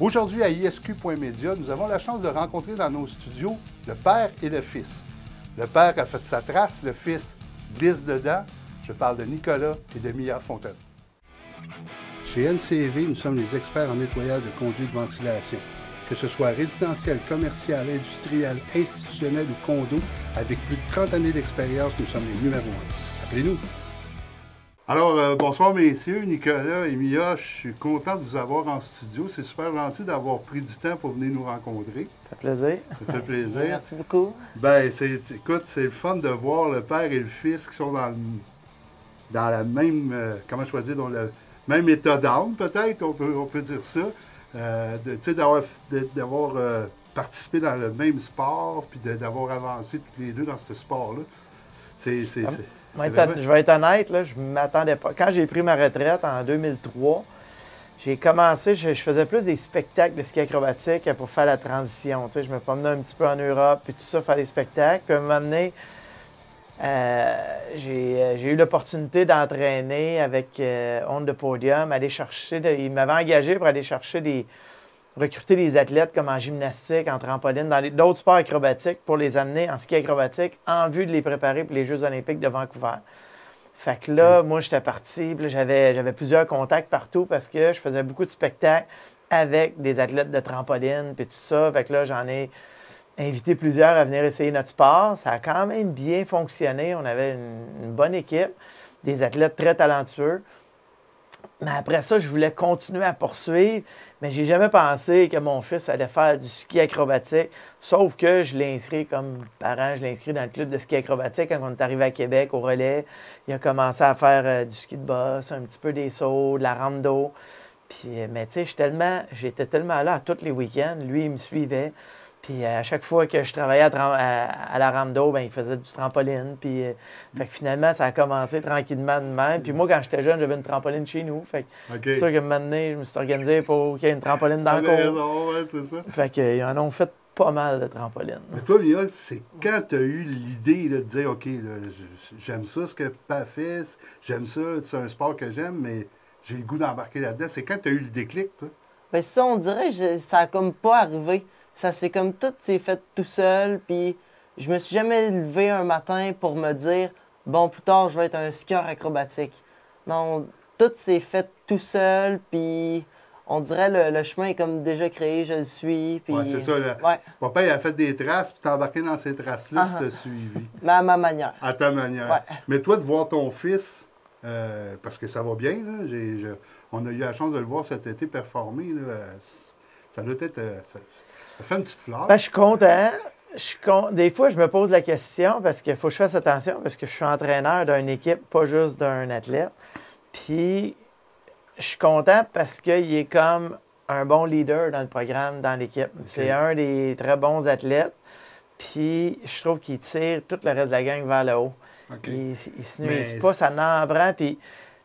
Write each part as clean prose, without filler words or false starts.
Aujourd'hui, à ISQ.media, nous avons la chance de rencontrer dans nos studios le père et le fils. Le père a fait sa trace, le fils glisse dedans. Je parle de Nicolas et de Mia Fontaine. Chez NCV, nous sommes les experts en nettoyage de conduits de ventilation. Que ce soit résidentiel, commercial, industriel, institutionnel ou condo, avec plus de 30 années d'expérience, nous sommes les numéros 1. Appelez-nous. Alors, bonsoir messieurs, Nicolas et Mia, je suis content de vous avoir en studio. C'est super gentil d'avoir pris du temps pour venir nous rencontrer. Ça fait plaisir. Ça fait plaisir. Merci beaucoup. Ben, écoute, c'est le fun de voir le père et le fils qui sont dans la même, comment choisir, dans le même état d'âme, peut-être, on peut dire ça. Tu sais, d'avoir participé dans le même sport, puis d'avoir avancé tous les deux dans ce sport-là. Je vais être honnête, là, je m'attendais pas. Quand j'ai pris ma retraite en 2003, j'ai commencé, je faisais plus des spectacles de ski acrobatique pour faire la transition. Tu sais, je me promenais un petit peu en Europe, puis tout ça, faire des spectacles. Puis à un moment donné, j'ai eu l'opportunité d'entraîner avec On the Podium, aller chercher, il m'avait engagé pour aller chercher recruter des athlètes comme en gymnastique, en trampoline, dans d'autres sports acrobatiques pour les amener en ski acrobatique en vue de les préparer pour les Jeux olympiques de Vancouver. Fait que là, moi, j'étais parti, puis j'avais plusieurs contacts partout parce que je faisais beaucoup de spectacles avec des athlètes de trampoline, puis tout ça. Fait que là, j'en ai invité plusieurs à venir essayer notre sport. Ça a quand même bien fonctionné. On avait une bonne équipe, des athlètes très talentueux. Mais après ça, je voulais continuer à poursuivre, mais j'ai jamais pensé que mon fils allait faire du ski acrobatique, sauf que je l'ai inscrit comme parent, je l'ai inscrit dans le club de ski acrobatique quand on est arrivé à Québec, au relais. Il a commencé à faire du ski de boss, un petit peu des sauts, de la rampe d'eau. Puis, mais tu sais, j'étais tellement là à tous les week-ends, lui, il me suivait. Puis à chaque fois que je travaillais à la rampe d'eau, ben, il faisait du trampoline. Puis fait que finalement, ça a commencé tranquillement de même. Puis moi, quand j'étais jeune, j'avais une trampoline chez nous. Fait que c'est sûr que maintenant, je me suis organisé pour qu'il y ait une trampoline dans le cours. Ouais, c'est ça. Fait qu'ils en ont fait pas mal de trampolines. Mais toi, Mia, c'est quand tu as eu l'idée de dire, OK, j'aime ça ce que papa fait, j'aime ça, c'est un sport que j'aime, mais j'ai le goût d'embarquer là-dedans. C'est quand tu as eu le déclic, toi? Bien, ça, on dirait que ça a comme pas arrivé. Ça s'est comme tout s'est fait tout seul, puis je me suis jamais levé un matin pour me dire « Bon, plus tard, je vais être un skieur acrobatique. » Non, tout s'est fait tout seul, puis on dirait le chemin est comme déjà créé, je le suis. Puis... Oui, c'est ça. Ouais. Papa, il a fait des traces, puis t'as embarqué dans ces traces-là, puis t'as suivi. Mais à ma manière. À ta manière. Ouais. Mais toi, de voir ton fils, parce que ça va bien, là, on a eu la chance de le voir cet été performer, là, ça doit être... Ça fait une petite fleur. Ben, je suis content. Des fois, je me pose la question parce qu'il faut que je fasse attention parce que je suis entraîneur d'une équipe, pas juste d'un athlète. Puis, je suis content parce qu'il est comme un bon leader dans le programme, dans l'équipe. Okay. C'est un des très bons athlètes. Puis, je trouve qu'il tire tout le reste de la gang vers le haut. Okay. Il ne se nuise pas, ça n'en prend. Puis,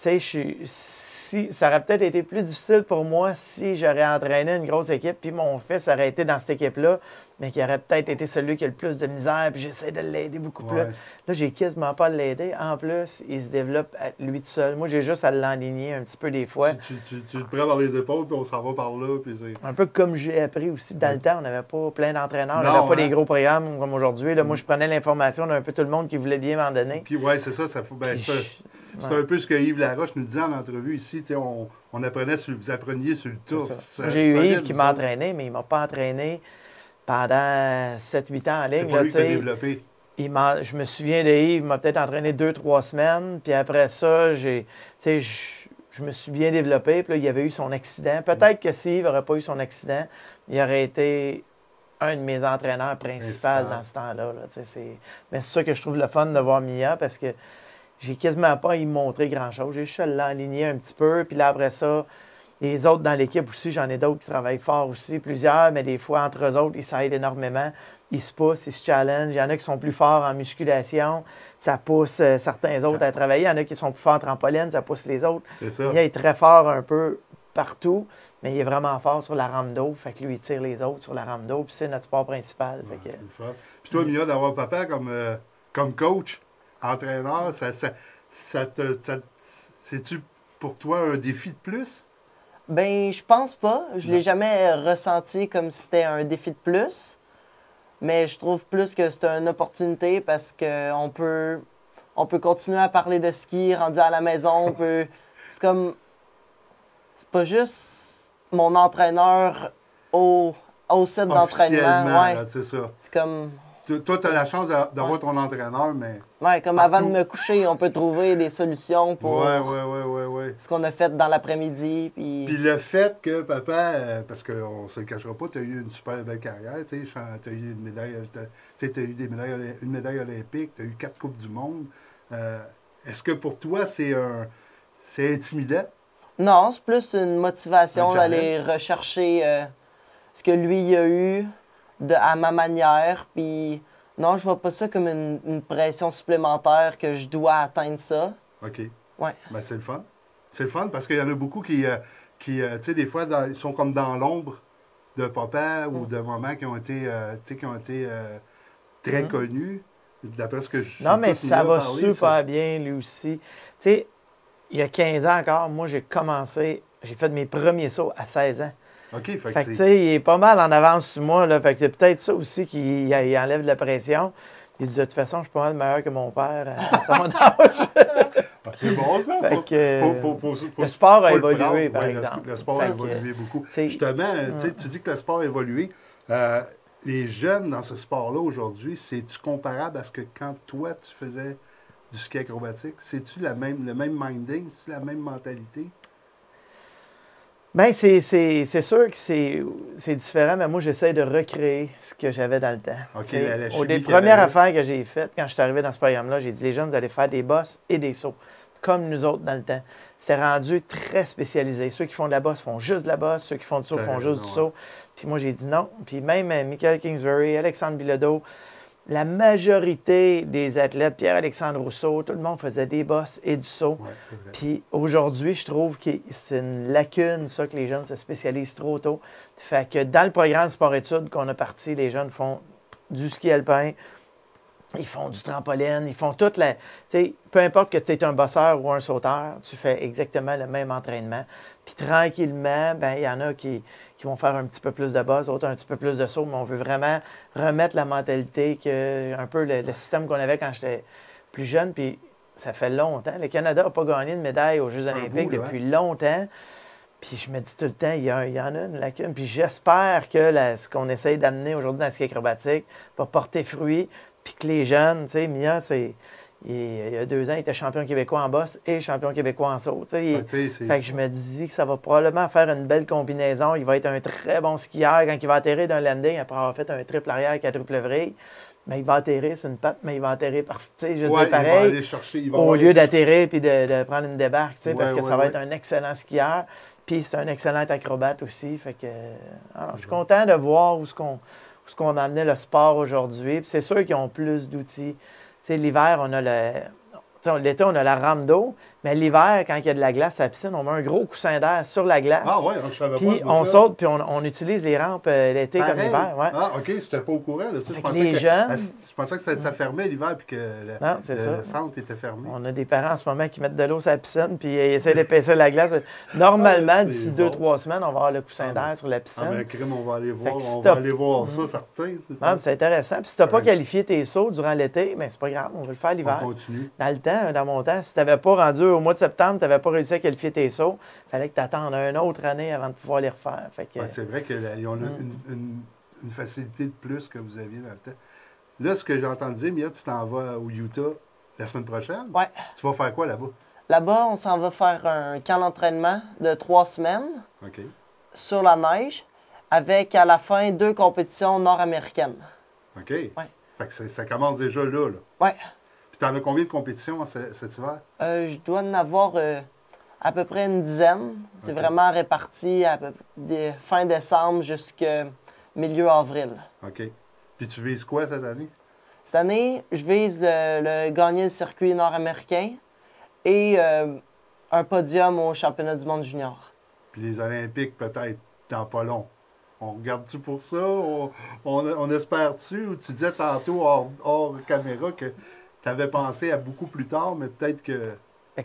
tu sais, ça aurait peut-être été plus difficile pour moi si j'aurais entraîné une grosse équipe, puis mon fils aurait été dans cette équipe-là, mais qui aurait peut-être été celui qui a le plus de misère, puis j'essaie de l'aider beaucoup plus. Là, j'ai quasiment pas à l'aider. En plus, il se développe lui tout seul. Moi, j'ai juste à l'enligner un petit peu des fois. Tu le prends par les épaules, puis on s'en va par là. Puis un peu comme j'ai appris aussi. Dans le temps, on n'avait pas plein d'entraîneurs, on n'avait pas des gros programmes comme aujourd'hui. Moi, je prenais l'information d'un peu tout le monde qui voulait bien m'en donner. Puis, ouais, c'est ça. C'est un peu ce que Yves Laroche nous disait en entrevue ici. On apprenait vous appreniez sur le tas. J'ai eu Yves qui m'a entraîné, mais il ne m'a pas entraîné pendant 7-8 ans en ligne. C'est pas lui qui t'a développé. Je me souviens de Yves, il m'a peut-être entraîné 2-3 semaines. Puis après ça, je me suis bien développé. Puis là, il y avait eu son accident. Peut-être que si Yves n'aurait pas eu son accident, il aurait été un de mes entraîneurs principaux dans ce temps-là. Mais c'est ça que je trouve le fun de voir Mia parce que j'ai quasiment pas à y montrer grand-chose. J'ai juste à l'enligner un petit peu. Puis là, après ça, les autres dans l'équipe aussi, j'en ai d'autres qui travaillent fort aussi, plusieurs, mais des fois, entre eux autres, ils s'aident énormément. Ils se poussent, ils se challengent. Il y en a qui sont plus forts en musculation. Ça pousse certains autres à travailler. Il y en a qui sont plus forts en trampoline. Ça pousse les autres. C'est ça. Il est très fort un peu partout, mais il est vraiment fort sur la rampe d'eau. Fait que lui, il tire les autres sur la rampe d'eau. Puis c'est notre sport principal. C'est le fun. Puis toi, Mia, d'avoir papa comme coach, entraîneur, c'est-tu pour toi un défi de plus? Ben, je pense pas. Je l'ai jamais ressenti comme si c'était un défi de plus. Mais je trouve plus que c'est une opportunité parce qu'on on peut continuer à parler de ski rendu à la maison. C'est comme, c'est pas juste mon entraîneur au set d'entraînement. Officiellement, Ouais. là, c'est ça. C'est comme, Toi, tu as la chance d'avoir Ouais. ton entraîneur, mais... ouais, comme Partout. avant de me coucher, on peut trouver des solutions pour Ouais. ce qu'on a fait dans l'après-midi. Puis le fait que, papa, parce qu'on ne se le cachera pas, tu as eu une super belle carrière, tu as eu une médaille, t'as eu une médaille olympique, tu as eu 4 Coupes du Monde. Est-ce que pour toi, c'est intimidant? Non, c'est plus une motivation Un d'aller rechercher ce que lui il a eu à ma manière. Puis non, je vois pas ça comme une pression supplémentaire que je dois atteindre ça. OK. Ouais. Ben, c'est le fun. C'est le fun parce qu'il y en a beaucoup qui tu sais, des fois, ils sont comme dans l'ombre de papa ou de maman qui ont été, très connus. D'après ce que je Non, mais j'écoute ça Mia va parler, super bien, lui aussi. Tu sais, il y a 15 ans encore, moi, j'ai fait mes premiers sauts à 16 ans. OK, fait Fait que que, tu c'est... sais, il est pas mal en avance sur moi, là. Fait que c'est peut-être ça aussi qui il enlève de la pression. Il dit, de toute façon, je suis pas mal meilleur que mon père à son âge. Ah, c'est bon, ça. Fait que, Faut le sport a faut le évolué, prendre. par Ouais, exemple. Le sport a Fait que, évolué beaucoup. c'est- Justement, tu dis que le sport a évolué. Les jeunes dans ce sport-là aujourd'hui, c'est-tu comparable à ce que quand toi, tu faisais du ski acrobatique? C'est-tu le même minding? C'est-tu la même mentalité? ben, c'est sûr que c'est différent, mais moi, j'essaie de recréer ce que j'avais dans le temps. OK, Tu sais, la aux chimie des qu'il y avait premières là. affaires que j'ai faites quand je suis arrivé dans ce programme-là, j'ai dit les jeunes, vous allez faire des bosses et des sauts, comme nous autres dans le temps. C'était rendu très spécialisé. Ceux qui font de la bosse font juste de la bosse, ceux qui font du saut T'as font raison, juste du saut. Puis moi, j'ai dit non. Puis même Michael Kingsbury, Alexandre Bilodeau, la majorité des athlètes, Pierre-Alexandre Rousseau, tout le monde faisait des bosses et du saut. Ouais, c'est vrai. Puis aujourd'hui, je trouve que c'est une lacune, ça, que les jeunes se spécialisent trop tôt. Fait que dans le programme sport-études qu'on a parti, les jeunes font du ski alpin, ils font du trampoline, ils font toute la... Tu sais, peu importe que tu es un bosseur ou un sauteur, tu fais exactement le même entraînement. Puis tranquillement, ben il y en a qui vont faire un petit peu plus de boss, d'autres un petit peu plus de saut, mais on veut vraiment remettre la mentalité que un peu le système qu'on avait quand j'étais plus jeune. Puis ça fait longtemps. Le Canada n'a pas gagné de médaille aux Jeux Ça fait un olympiques bout, là, depuis longtemps. Puis je me dis tout le temps, il y en a une lacune. Puis j'espère que ce qu'on essaye d'amener aujourd'hui dans le ski acrobatique va porter fruit. Puis que les jeunes, tu sais, Mia, il y a 2 ans, il était champion québécois en bosse et champion québécois en saut. Tu sais, Ouais, tu sais, fait que je me dis que ça va probablement faire une belle combinaison. Il va être un très bon skieur quand il va atterrir d'un landing après avoir fait un triple arrière, quadruple vrille. Mais il va atterrir sur une patte, mais il va atterrir par. Tu sais, je veux Ouais, dire il va pareil. aller chercher, il va Au avoir lieu été- d'atterrir puis de prendre une débarque, tu sais, parce Ouais, que ouais, ça va ouais. être un excellent skieur. Puis c'est un excellent acrobate aussi. Fait que, alors, je suis content de voir où ce qu'on a amené le sport aujourd'hui. Puis c'est sûr qu'ils ont plus d'outils. Tu sais, l'hiver, on a l'été, on a la rampe d'eau, mais l'hiver, quand il y a de la glace à la piscine, on met un gros coussin d'air sur la glace. Ah ouais, je savais pas. Puis ce on bout-là. saute, puis on utilise les rampes l'été comme Pareil. l'hiver. Ouais. Ah, OK, j'étais pas au courant. Là. Ça, je Fait que pensais les jeunes- je pensais que ça fermait l'hiver puis que Non, c'est ça. le centre était fermé. On a des parents en ce moment qui mettent de l'eau sur la piscine puis ils essaient d'épaissir la glace. Normalement, Ah, d'ici c'est 2-3 semaines, on va avoir le coussin Ah, d'air sur la piscine. Ah, ben, crème, on va aller voir, Fait que on si va t'as- aller voir ça, certain. Non, c'est intéressant. Puis si tu n'as Ça pas va- qualifié tes sauts durant l'été, bien, c'est pas grave, on va le faire On l'hiver. continue. Dans le temps, dans mon temps, si tu n'avais pas rendu au mois de septembre, tu n'avais pas réussi à qualifier tes sauts, il fallait que tu attendes une autre année avant de pouvoir les refaire. Fait que, Ouais, c'est vrai qu'ils ont une facilité de plus que vous aviez dans le temps. Là, ce que j'ai entendu dire, Mia, tu t'en vas au Utah la semaine prochaine. Ouais. Tu vas faire quoi là-bas? Là-bas, on s'en va faire un camp d'entraînement de 3 semaines OK. sur la neige, avec à la fin 2 compétitions nord-américaines. OK. Fait que ça commence déjà là. Ouais. Puis t'en as combien de compétitions cet hiver? Je dois en avoir à peu près une dizaine. C'est Ok. vraiment réparti fin décembre jusqu'à milieu avril. OK. Puis tu vises quoi cette année? Cette année, je vise le gagner le circuit nord-américain et un podium au championnat du monde junior. Puis les Olympiques, peut-être, dans pas long. On regarde-tu pour ça? On espère-tu? Ou tu disais tantôt, hors caméra, que tu avais pensé à beaucoup plus tard, mais peut-être que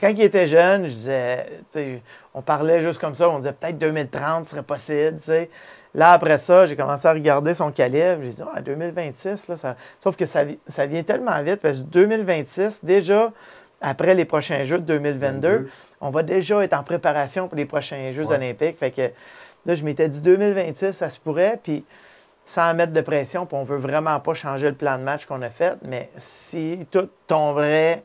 Quand il était jeune, je disais, on parlait juste comme ça, on disait peut-être 2030 ce serait possible. T'sais. Là, après ça, j'ai commencé à regarder son calibre. J'ai dit, 2026, là, sauf que ça vient tellement vite, parce que 2026, déjà, après les prochains Jeux de 2022, on va déjà être en préparation pour les prochains Jeux olympiques. Fait que là, je m'étais dit 2026, ça se pourrait, puis sans mettre de pression, puis on ne veut vraiment pas changer le plan de match qu'on a fait, mais si tout tomberait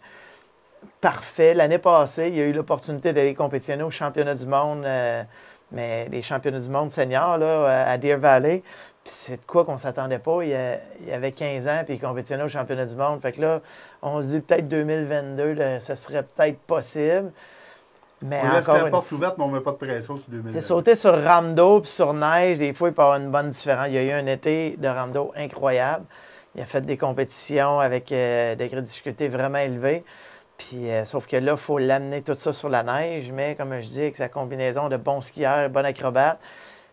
parfait, l'année passée, il y a eu l'opportunité d'aller compétitionner au championnat du monde, mais les championnats du monde seniors là, à Deer Valley. Puis c'est de quoi qu'on ne s'attendait pas. Il y avait 15 ans, puis il compétitionnait au championnat du monde. Fait que là, on se dit peut-être 2022, là, ça serait peut-être possible. Mais on laisse la porte ouverte, mais on ne met pas de pression sur 2022. C'est sauter sur ramdo puis sur neige, des fois, il peut y avoir une bonne différence. Il y a eu un été de ramdo incroyable. Il a fait des compétitions avec des degrés de difficulté vraiment élevés. Puis, sauf que là, il faut l'amener tout ça sur la neige. Mais comme je dis, avec sa combinaison de bons skieurs, bon acrobate,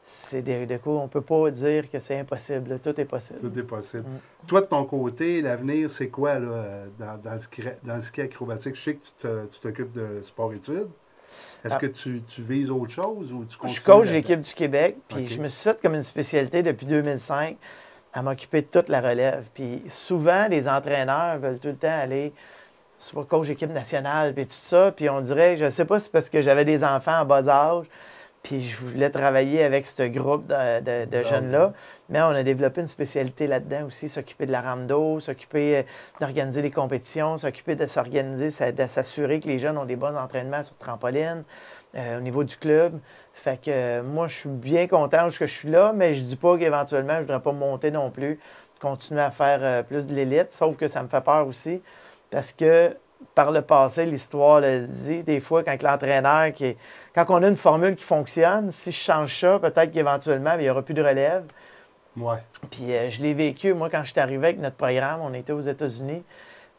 c'est des coups, on ne peut pas dire que c'est impossible. Là. Tout est possible. Tout est possible. Toi, de ton côté, l'avenir, c'est quoi là, dans le ski acrobatique? Je sais que tu t'occupes de sport-études. Est-ce que tu vises autre chose ou tu continues? Je coach l'équipe du Québec. Puis je me suis fait comme une spécialité depuis 2005 à m'occuper de toute la relève. Puis souvent, les entraîneurs veulent tout le temps aller soit coach d'équipe nationale, puis tout ça. Puis on dirait, je ne sais pas si c'est parce que j'avais des enfants en bas âge, puis je voulais travailler avec ce groupe de jeunes-là. Mais on a développé une spécialité là-dedans aussi, s'occuper de la ramdo, s'occuper d'organiser les compétitions, s'occuper de s'organiser, de s'assurer que les jeunes ont des bons entraînements sur trampoline, au niveau du club. Fait que moi, je suis bien content où je suis là, mais je dis pas qu'éventuellement, je ne voudrais pas monter non plus, continuer à faire plus de l'élite, sauf que ça me fait peur aussi. Parce que par le passé, l'histoire le dit, des fois, quand l'entraîneur, quand on a une formule qui fonctionne, si je change ça, peut-être qu'éventuellement, il n'y aura plus de relève. Ouais. Puis je l'ai vécu, moi, quand je suis arrivé avec notre programme, on était aux États-Unis,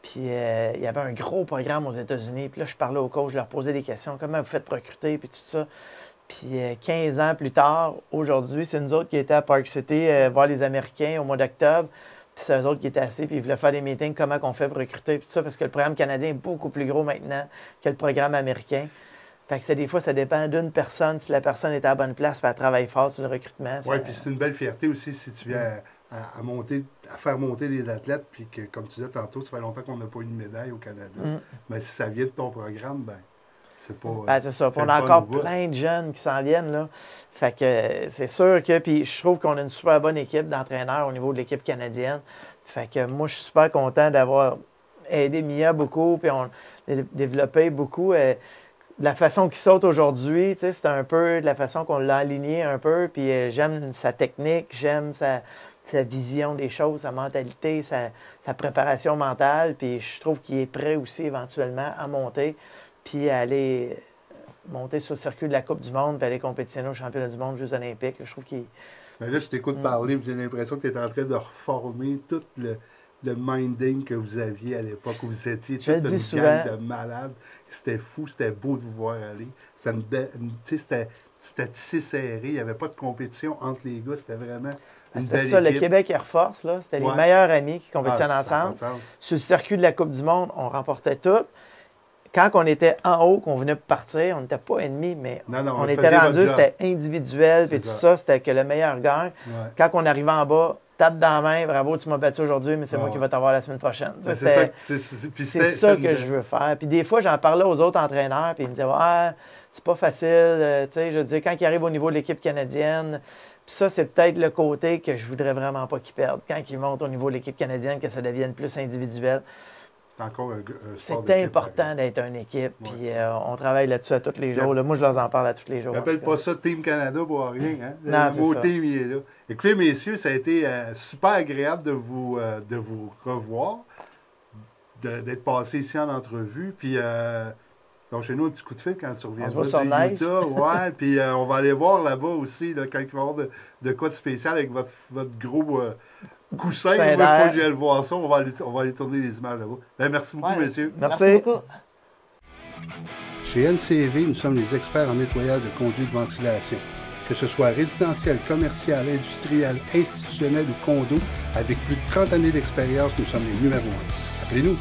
puis il y avait un gros programme aux États-Unis. Puis là, je parlais aux coachs, je leur posais des questions, comment vous faites recruter, puis tout ça. Puis 15 ans plus tard, aujourd'hui, c'est nous autres qui étions à Park City voir les Américains au mois d'octobre. Puis c'est eux autres qui étaient assis, puis ils voulaient faire des meetings, comment on fait pour recruter, puis tout ça, parce que le programme canadien est beaucoup plus gros maintenant que le programme américain. Fait que des fois, ça dépend d'une personne, si la personne est à la bonne place, puis elle travaille fort sur le recrutement. Oui, puis c'est une belle fierté aussi si tu viens à faire monter des athlètes, puis que, comme tu disais tantôt, ça fait longtemps qu'on n'a pas eu de médaille au Canada. Mais si ça vient de ton programme, ben c'est pas... Ben, c'est ça. On a encore plein de jeunes qui s'en viennent, là. Fait que c'est sûr que... Puis je trouve qu'on a une super bonne équipe d'entraîneurs au niveau de l'équipe canadienne. Fait que moi, je suis super content d'avoir aidé Mia beaucoup, puis on a développé beaucoup. De la façon qu'il saute aujourd'hui, tu sais, c'est un peu de la façon qu'on l'a aligné un peu. Puis j'aime sa technique, j'aime sa vision des choses, sa mentalité, sa préparation mentale. Puis je trouve qu'il est prêt aussi éventuellement à monter, puis à aller monter sur le circuit de la Coupe du Monde, puis aller compétitionner aux championnats du monde, Jeux olympiques. Je trouve qu'il... Mais là, je t'écoute parler, j'ai l'impression que tu es en train de reformer tout le minding que vous aviez à l'époque, où vous étiez toute une gang de malades. C'était fou, c'était beau de vous voir aller. C'était tissé serré, il n'y avait pas de compétition entre les gars, c'était vraiment une belle ça, équipe. Le Québec Air Force, là, c'était les meilleurs amis qui compétitionnent ensemble. Sur le circuit de la Coupe du Monde, on remportait tout. Quand on était en haut, qu'on venait partir, on n'était pas ennemis, mais on était rendu, c'était individuel, puis tout ça, c'était que le meilleur gagne. Ouais. Quand on arrivait en bas, tape dans la main, bravo, tu m'as battu aujourd'hui, mais c'est moi qui vais t'avoir la semaine prochaine. Ben, c'est ça que je veux faire. Puis des fois, j'en parlais aux autres entraîneurs, puis ils me disaient, ah, c'est pas facile, tu sais, je veux dire, quand ils arrivent au niveau de l'équipe canadienne, puis ça, c'est peut-être le côté que je voudrais vraiment pas qu'ils perdent. Quand ils montent au niveau de l'équipe canadienne, que ça devienne plus individuel. C'est important d'être une équipe, puis on travaille là-dessus à tous les jours. Là, moi, je leur en parle à tous les jours. J'appelle pas ça Team Canada pour rien. Hein? Non, le mot team, il est là. Écoutez, messieurs, ça a été super agréable de vous revoir, d'être passé ici en entrevue. Puis, donc, chez nous, un petit coup de fil quand tu reviendras du Utah. Ouais, puis on va aller voir là-bas aussi, là, quand il va y avoir de quoi de spécial avec votre gros... coussin, il faut que j'aille voir ça. On va aller tourner les images là-bas. Ben, merci beaucoup, messieurs. Merci beaucoup. Chez NCV, nous sommes les experts en nettoyage de conduits de ventilation. Que ce soit résidentiel, commercial, industriel, institutionnel ou condo, avec plus de 30 années d'expérience, nous sommes les numéros 1. Appelez-nous.